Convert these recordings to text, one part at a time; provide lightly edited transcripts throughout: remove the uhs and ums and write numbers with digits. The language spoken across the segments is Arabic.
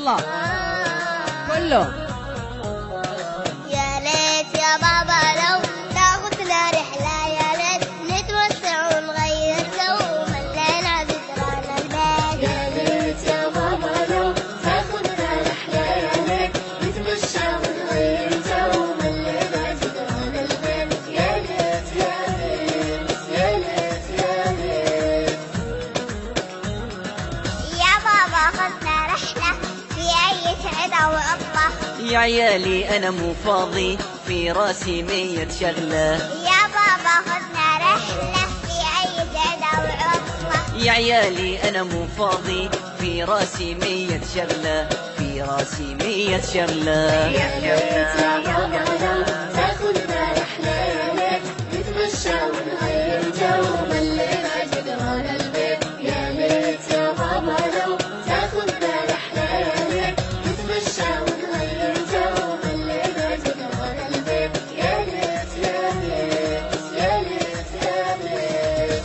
يلا كله. يا ليت يا بابا لو تاخدنا رحلة، يا ليت نتوسع ونغير جو، ملينا ذكرانا البيت. يا ليت يا بابا لو تاخدنا رحلة، يا ليت نتمشى ونغير جو، ملينا ذكرانا البيت. يا ليت يا ليت يا ليت يا ليت. يا بابا خدنا رحلة في أي سعادة وعطلة، يا عيالي أنا مو فاضي في راسي 100 شغلة. يا بابا خدنا رحلة في أي سعادة وعطلة، يا عيالي أنا مو فاضي في راسي 100 شغلة، في راسي 100 شغلة. يا ليت يا بابا لو تاخدنا رحلة، يا ليت نتمشى ونغير جو، ملينا جدران البيت. يا ليت يا بابا لو تاخدنا رحلة، يا ليت نتمشى ونغير جو، ملينا جدران البيت. يا ليت يا ليت يا ليت يا ليت.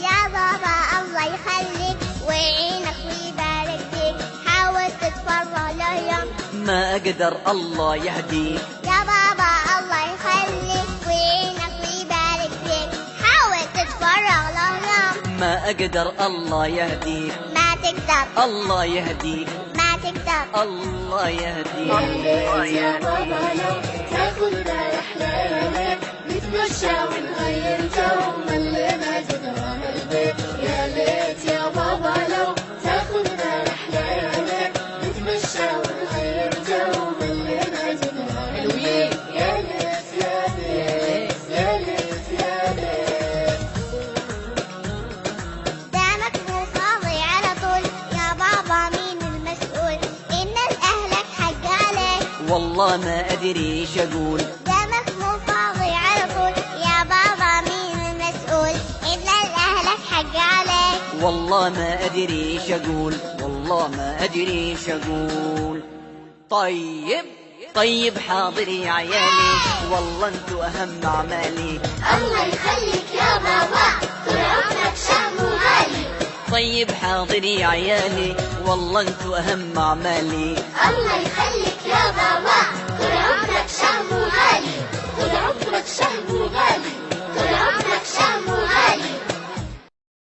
يا بابا الله يخليك ويعينك ويبارك فيك، حاول تتفرغ له يوم. ما أقدر الله يهديك. يا بابا الله يخليك ويعينك ويبارك فيك، حاول تتفرغ له يوم. ما أقدر الله يهديك. ما تقدر الله يهديك. ما تقدر الله يهديك. يا ليت يا بابا لو تاخدنا رحلة، يا ليت نتمشى ونغير جو، ملينا جدران البيت. يا ليت يا بابا لو تاخدنا رحلة، يا ليت نتمشى ونغير جو، ملينا جدران البيت. يا ليت يا ليت يا ليت يا ليت. دامك مو فاضي على طول، يا بابا مين المسؤول؟ إن أهلك حق عليك. والله ما أدري إيش أقول. دامك مو فاضي على طول، يا بابا مين المسؤول؟ إن أهلك حق عليك. والله ما أدري إيش أقول. والله ما أدري إيش أقول. طيب حاضر يا عيالي، والله انتو أهم أعمالي. الله يخليك يا بابا، طول عمرك شهم وغالي. طيب حاضر يا عيالي، والله انتو أهم أعمالي. الله يخليك يا بابا، طول عمرك شهم وغالي. طول عمرك شهم وغالي. طول عمرك شهم وغالي.